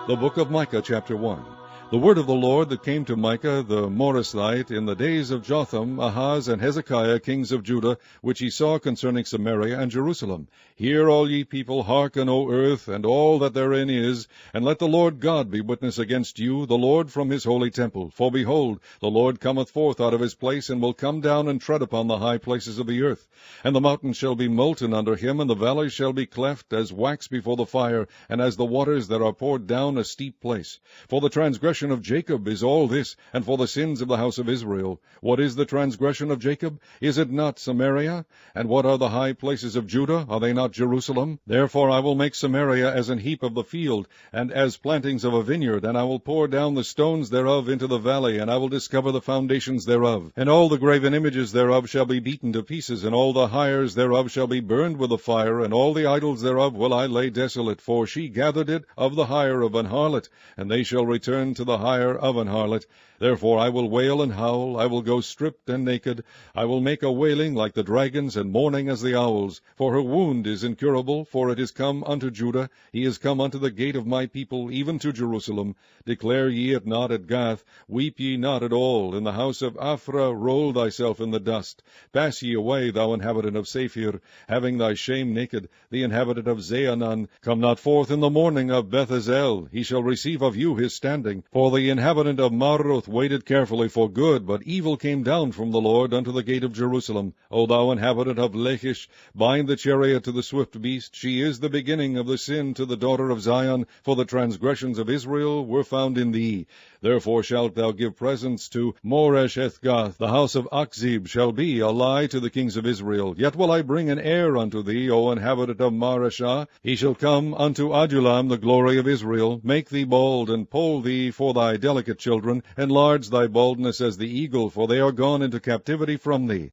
The book of Micah, chapter 1. The word of the Lord that came to Micah the Morasthite in the days of Jotham, Ahaz, and Hezekiah, kings of Judah, which he saw concerning Samaria and Jerusalem. Hear, all ye people, hearken, O earth, and all that therein is, and let the Lord God be witness against you, the Lord from his holy temple. For behold, the Lord cometh forth out of his place, and will come down and tread upon the high places of the earth. And the mountains shall be molten under him, and the valleys shall be cleft as wax before the fire, and as the waters that are poured down a steep place. For the transgression of Jacob is all this, and for the sins of the house of Israel. What is the transgression of Jacob? Is it not Samaria? And what are the high places of Judah? Are they not Jerusalem? Therefore I will make Samaria as an heap of the field, and as plantings of a vineyard, and I will pour down the stones thereof into the valley, and I will discover the foundations thereof. And all the graven images thereof shall be beaten to pieces, and all the hires thereof shall be burned with the fire, and all the idols thereof will I lay desolate, for she gathered it of the hire of an harlot, and they shall return to the hire of an harlot. Therefore I will wail and howl, I will go stripped and naked, I will make a wailing like the dragons, and mourning as the owls. For her wound is incurable, for it is come unto Judah, he is come unto the gate of my people, even to Jerusalem. Declare ye it not at Gath, weep ye not at all. In the house of Aphrah roll thyself in the dust. Pass ye away, thou inhabitant of Saphir, having thy shame naked, the inhabitant of Zaanan. Come not forth in the morning of Beth-ezel, he shall receive of you his standing. For the inhabitant of Maroth waited carefully for good, but evil came down from the Lord unto the gate of Jerusalem. O thou inhabitant of Lachish, bind the chariot to the swift beast. She is the beginning of the sin to the daughter of Zion, for the transgressions of Israel were found in thee. Therefore shalt thou give presents to Moresheth-gath. The house of Achzib shall be a lie to the kings of Israel. Yet will I bring an heir unto thee, O inhabitant of Mareshah. He shall come unto Adullam, the glory of Israel. Make thee bald, and poll thee for thy delicate children. Enlarge thy baldness as the eagle, for they are gone into captivity from thee.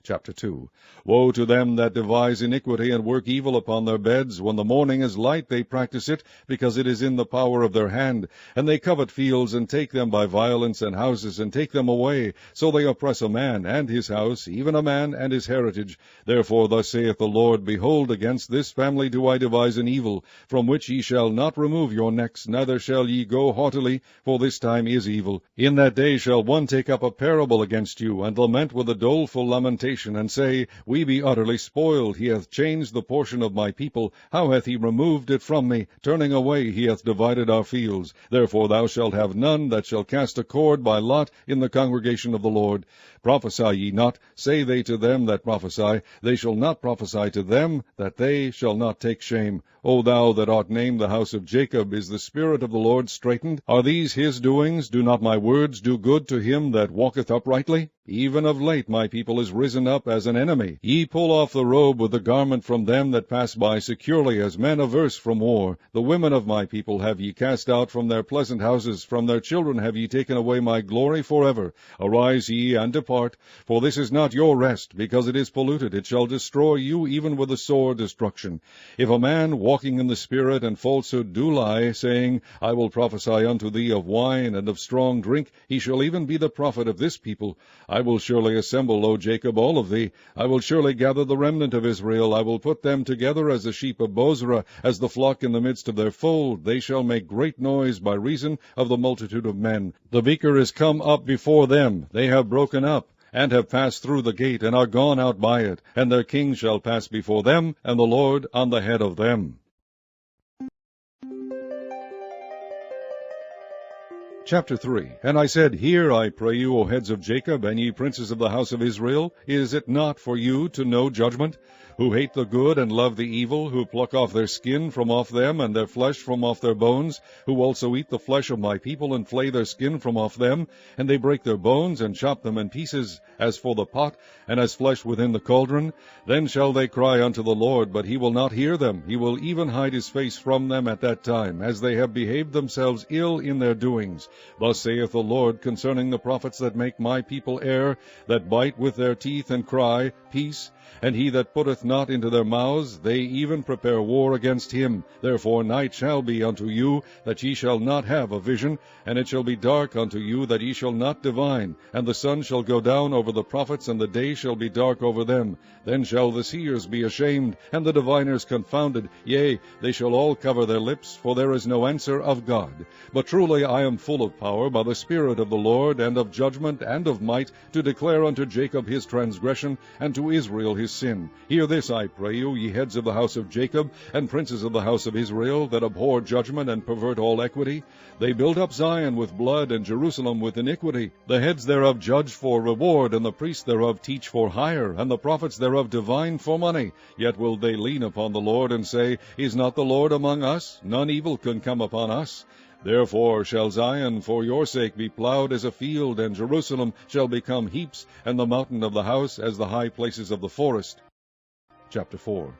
Chapter 2. Woe to them that devise iniquity and work evil upon their beds. When the morning is light they practice it, because it is in the power of their hand. And they covet fields, and take them by violence, and houses, and take them away. So they oppress a man and his house, even a man and his heritage. Therefore thus saith the Lord, Behold, against this family do I devise an evil, from which ye shall not remove your necks, neither shall ye go haughtily, for this time is evil. In that day shall one take up a parable against you, and lament with a doleful lamentation, and say, We be utterly spoiled. He hath changed the portion of my people. How hath he removed it from me? Turning away he hath divided our fields. Therefore thou shalt have none that shall cast a cord by lot in the congregation of the Lord. Prophesy ye not, say they to them that prophesy. They shall not prophesy to them, that they shall not take shame. O thou that art named the house of Jacob, is the Spirit of the Lord straitened? Are these his doings? Do not my words do good to him that walketh uprightly? Even of late my people is risen up as an enemy. Ye pull off the robe with the garment from them that pass by securely, as men averse from war. The women of my people have ye cast out from their pleasant houses. From their children have ye taken away my glory forever. Arise ye and depart, for this is not your rest, because it is polluted. It shall destroy you even with a sore destruction. If a man walking in the Spirit and falsehood do lie, saying, I will prophesy unto thee of wine and of strong drink, he shall even be the prophet of this people. I will surely assemble, O Jacob, all of thee. I will surely gather the remnant of Israel. I will put them together as the sheep of Bozrah, as the flock in the midst of their fold. They shall make great noise by reason of the multitude of men. The beaker is come up before them. They have broken up, and have passed through the gate, and are gone out by it. And their king shall pass before them, and the Lord on the head of them. Chapter 3. And I said, Hear, I pray you, O heads of Jacob, and ye princes of the house of Israel. Is it not for you to know judgment? Who hate the good and love the evil, who pluck off their skin from off them, and their flesh from off their bones, who also eat the flesh of my people, and flay their skin from off them, and they break their bones, and chop them in pieces, as for the pot, and as flesh within the cauldron. Then shall they cry unto the Lord, but he will not hear them. He will even hide his face from them at that time, as they have behaved themselves ill in their doings. Thus saith the Lord concerning the prophets that make my people err, that bite with their teeth, and cry, Peace, and he that putteth not into their mouths, they even prepare war against him. Therefore night shall be unto you, that ye shall not have a vision, and it shall be dark unto you, that ye shall not divine. And the sun shall go down over the prophets, and the day shall be dark over them. Then shall the seers be ashamed, and the diviners confounded. Yea, they shall all cover their lips, for there is no answer of God. But truly I am full of power by the Spirit of the Lord, and of judgment, and of might, to declare unto Jacob his transgression, and to Israel his sin. Hear this, I pray you, ye heads of the house of Jacob, and princes of the house of Israel, that abhor judgment, and pervert all equity. They build up Zion with blood, and Jerusalem with iniquity. The heads thereof judge for reward, and the priests thereof teach for hire, and the prophets thereof divine for money. Yet will they lean upon the Lord, and say, Is not the Lord among us? None evil can come upon us. Therefore shall Zion for your sake be plowed as a field, and Jerusalem shall become heaps, and the mountain of the house as the high places of the forest. Chapter 4.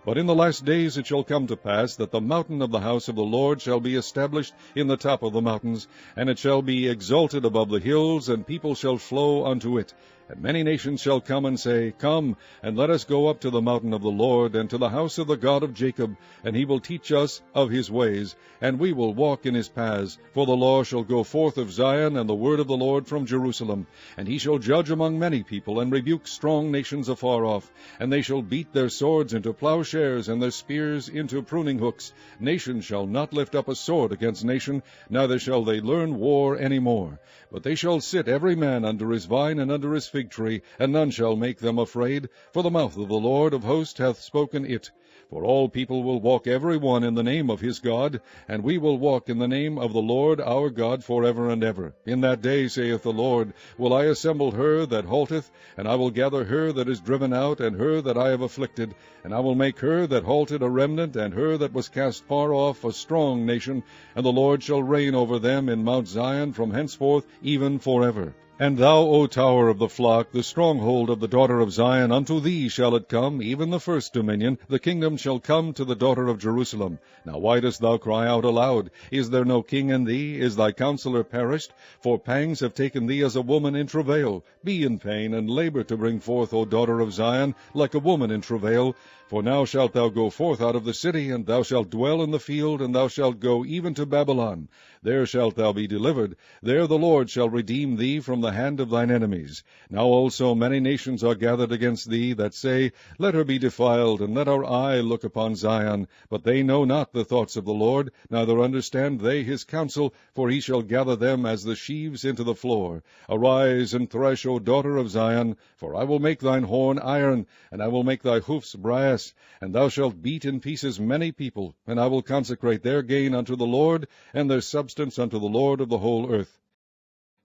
But in the last days it shall come to pass that the mountain of the house of the Lord shall be established in the top of the mountains, and it shall be exalted above the hills, and people shall flow unto it. And many nations shall come and say, Come, and let us go up to the mountain of the Lord, and to the house of the God of Jacob, and he will teach us of his ways, and we will walk in his paths. For the law shall go forth of Zion, and the word of the Lord from Jerusalem. And he shall judge among many people, and rebuke strong nations afar off. And they shall beat their swords into plowshares, and their spears into pruning hooks. Nation shall not lift up a sword against nation, neither shall they learn war any more. But they shall sit every man under his vine and under his fig tree, and none shall make them afraid, for the mouth of the Lord of hosts hath spoken it. For all people will walk every one in the name of his God, and we will walk in the name of the Lord our God forever and ever. In that day, saith the Lord, will I assemble her that halteth, and I will gather her that is driven out, and her that I have afflicted, and I will make her that halted a remnant, and her that was cast far off a strong nation, and the Lord shall reign over them in Mount Zion from henceforth even forever. And thou, O tower of the flock, the stronghold of the daughter of Zion, unto thee shall it come, even the first dominion. The kingdom shall come to the daughter of Jerusalem. Now why dost thou cry out aloud? Is there no king in thee? Is thy counselor perished? For pangs have taken thee as a woman in travail. Be in pain, and labor to bring forth, O daughter of Zion, like a woman in travail. For now shalt thou go forth out of the city, and thou shalt dwell in the field, and thou shalt go even to Babylon. There shalt thou be delivered. There the Lord shall redeem thee from the hand of thine enemies. Now also many nations are gathered against thee, that say, Let her be defiled, and let our eye look upon Zion. But they know not the thoughts of the Lord, neither understand they his counsel, for he shall gather them as the sheaves into the floor. Arise and thresh, O daughter of Zion, for I will make thine horn iron, and I will make thy hoofs brass, and thou shalt beat in pieces many people, and I will consecrate their gain unto the Lord, and their substance unto the Lord of the whole earth.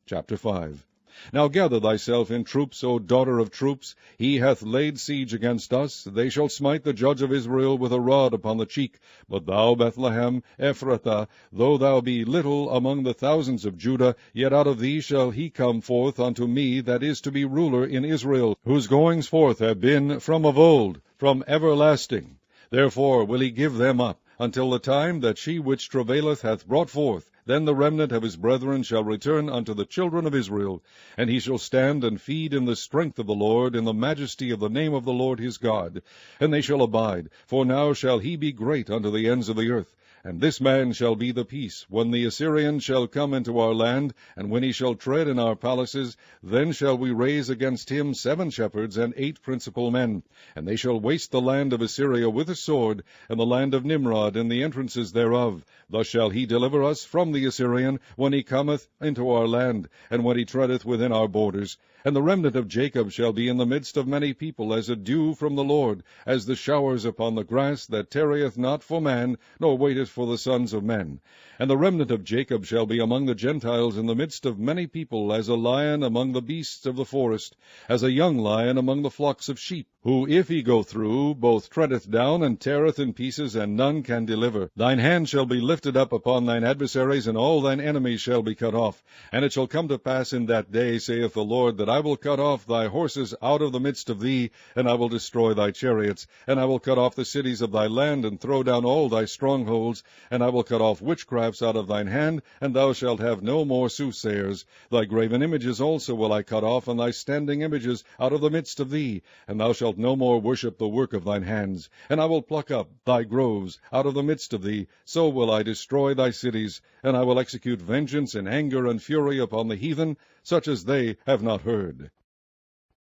Chapter 5. Now gather thyself in troops, O daughter of troops. He hath laid siege against us. They shall smite the judge of Israel with a rod upon the cheek. But thou, Bethlehem, Ephrathah, though thou be little among the thousands of Judah, yet out of thee shall he come forth unto me that is to be ruler in Israel, whose goings forth have been from of old, from everlasting. Therefore will he give them up, until the time that she which travaileth hath brought forth. Then the remnant of his brethren shall return unto the children of Israel, and he shall stand and feed in the strength of the Lord, in the majesty of the name of the Lord his God. And they shall abide, for now shall he be great unto the ends of the earth. And this man shall be the peace, when the Assyrian shall come into our land, and when he shall tread in our palaces, then shall we raise against him 7 shepherds and 8 principal men. And they shall waste the land of Assyria with a sword, and the land of Nimrod and the entrances thereof. Thus shall he deliver us from the Assyrian, when he cometh into our land, and when he treadeth within our borders. And the remnant of Jacob shall be in the midst of many people, as a dew from the Lord, as the showers upon the grass, that tarrieth not for man, nor waiteth for the sons of men. And the remnant of Jacob shall be among the Gentiles in the midst of many people, as a lion among the beasts of the forest, as a young lion among the flocks of sheep. who, if he go through, both treadeth down and teareth in pieces, and none can deliver. Thine hand shall be lifted up upon thine adversaries, and all thine enemies shall be cut off. And it shall come to pass in that day, saith the Lord, that I will cut off thy horses out of the midst of thee, and I will destroy thy chariots. And I will cut off the cities of thy land, and throw down all thy strongholds. And I will cut off witchcrafts out of thine hand, and thou shalt have no more soothsayers. Thy graven images also will I cut off, and thy standing images out of the midst of thee, and thou shalt no more worship the work of thine hands. And I will pluck up thy groves out of the midst of thee, so will I destroy thy cities, and I will execute vengeance in anger and fury upon the heathen, such as they have not heard.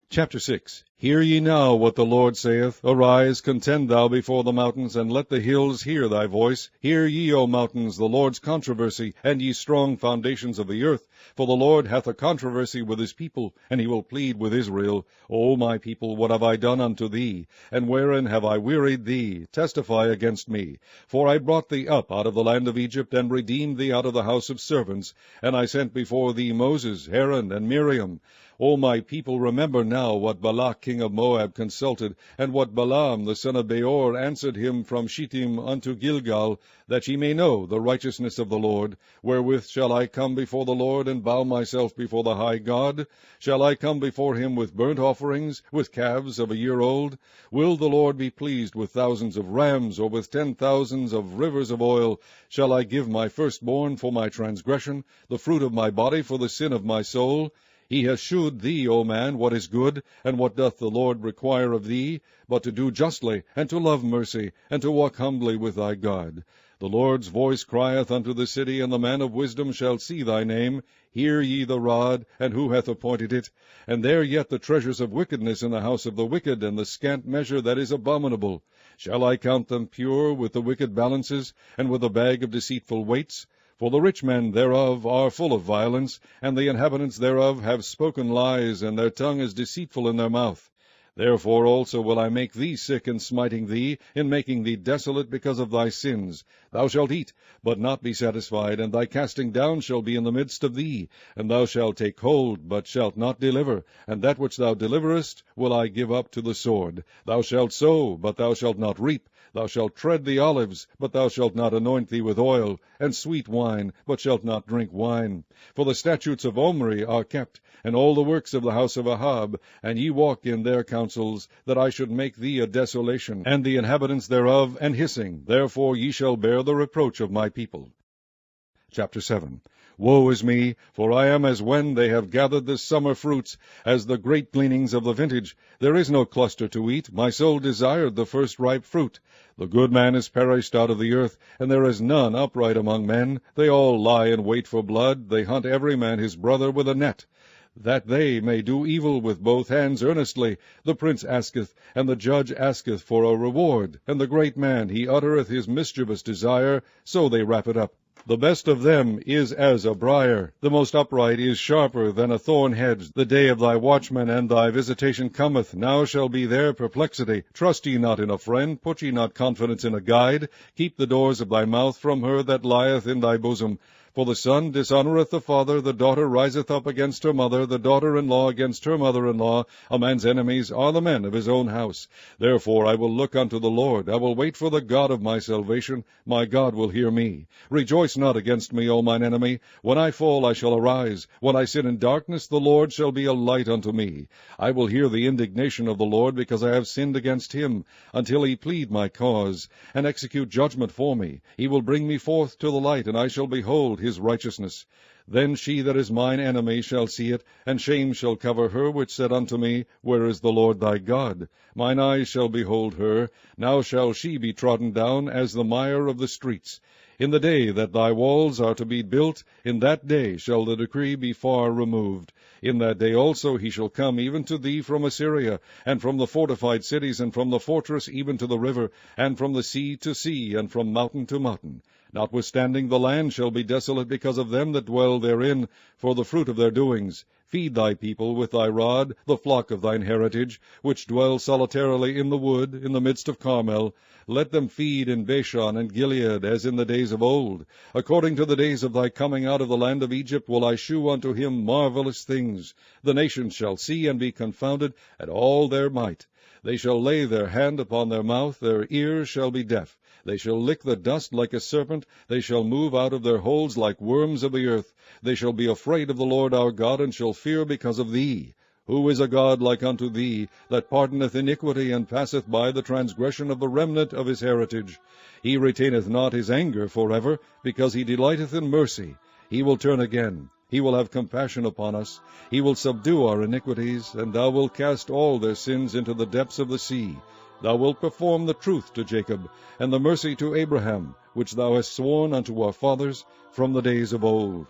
Chapter 6. Hear ye now what the Lord saith. Arise, contend thou before the mountains, and let the hills hear thy voice. Hear ye, O mountains, the Lord's controversy, and ye strong foundations of the earth. For the Lord hath a controversy with his people, and he will plead with Israel. O my people, what have I done unto thee? And wherein have I wearied thee? Testify against me. For I brought thee up out of the land of Egypt, and redeemed thee out of the house of servants. And I sent before thee Moses, Aaron, and Miriam. O my people, remember now what Balak king of Moab consulted, and what Balaam the son of Beor answered him from Shittim unto Gilgal, that ye may know the righteousness of the Lord. Wherewith shall I come before the Lord, and bow myself before the high God? Shall I come before him with burnt offerings, with calves of a year old? Will the Lord be pleased with thousands of rams, or with 10,000s of rivers of oil? Shall I give my firstborn for my transgression, the fruit of my body for the sin of my soul? He hath shewed thee, O man, what is good, and what doth the Lord require of thee, but to do justly, and to love mercy, and to walk humbly with thy God. The Lord's voice crieth unto the city, and the man of wisdom shall see thy name. Hear ye the rod, and who hath appointed it? And there yet the treasures of wickedness in the house of the wicked, and the scant measure that is abominable. Shall I count them pure with the wicked balances, and with the bag of deceitful weights? For the rich men thereof are full of violence, and the inhabitants thereof have spoken lies, and their tongue is deceitful in their mouth. Therefore also will I make thee sick in smiting thee, in making thee desolate because of thy sins. Thou shalt eat, but not be satisfied, and thy casting down shall be in the midst of thee. And thou shalt take hold, but shalt not deliver, and that which thou deliverest will I give up to the sword. Thou shalt sow, but thou shalt not reap. Thou shalt tread the olives, but thou shalt not anoint thee with oil, and sweet wine, but shalt not drink wine. For the statutes of Omri are kept, and all the works of the house of Ahab, and ye walk in their counsels, that I should make thee a desolation, and the inhabitants thereof an hissing. Therefore ye shall bear the reproach of my people. Chapter 7. Woe is me, for I am as when they have gathered the summer fruits, as the great gleanings of the vintage. There is no cluster to eat. My soul desired the first ripe fruit. The good man is perished out of the earth, and there is none upright among men. They all lie in wait for blood. They hunt every man his brother with a net, that they may do evil with both hands earnestly. The prince asketh, and the judge asketh for a reward, and the great man, he uttereth his mischievous desire, so they wrap it up. The best of them is as a briar. The most upright is sharper than a thorn hedge. The day of thy watchman and thy visitation cometh. Now shall be their perplexity. Trust ye not in a friend. Put ye not confidence in a guide. Keep the doors of thy mouth from her that lieth in thy bosom. For the son dishonoureth the father, the daughter riseth up against her mother, the daughter-in-law against her mother-in-law. A man's enemies are the men of his own house. Therefore I will look unto the Lord. I will wait for the God of my salvation. My God will hear me. Rejoice not against me, O mine enemy. When I fall I shall arise. When I sit in darkness, the Lord shall be a light unto me. I will hear the indignation of the Lord, because I have sinned against him, until he plead my cause, and execute judgment for me. He will bring me forth to the light, and I shall behold his righteousness. Then she that is mine enemy shall see it, and shame shall cover her which said unto me, Where is the Lord thy God? Mine eyes shall behold her. Now shall she be trodden down as the mire of the streets. In the day that thy walls are to be built, in that day shall the decree be far removed. In that day also he shall come even to thee from Assyria, and from the fortified cities, and from the fortress even to the river, and from the sea to sea, and from mountain to mountain. Notwithstanding the land shall be desolate because of them that dwell therein, for the fruit of their doings. Feed thy people with thy rod, the flock of thine heritage, which dwell solitarily in the wood, in the midst of Carmel. Let them feed in Bashan and Gilead, as in the days of old. According to the days of thy coming out of the land of Egypt will I shew unto him marvelous things. The nations shall see and be confounded at all their might. They shall lay their hand upon their mouth, their ears shall be deaf. They shall lick the dust like a serpent, they shall move out of their holes like worms of the earth. They shall be afraid of the Lord our God, and shall fear because of thee. Who is a God like unto thee, that pardoneth iniquity, and passeth by the transgression of the remnant of his heritage? He retaineth not his anger forever, because he delighteth in mercy. He will turn again. He will have compassion upon us. He will subdue our iniquities, and thou wilt cast all their sins into the depths of the sea. Thou wilt perform the truth to Jacob, and the mercy to Abraham, which thou hast sworn unto our fathers from the days of old.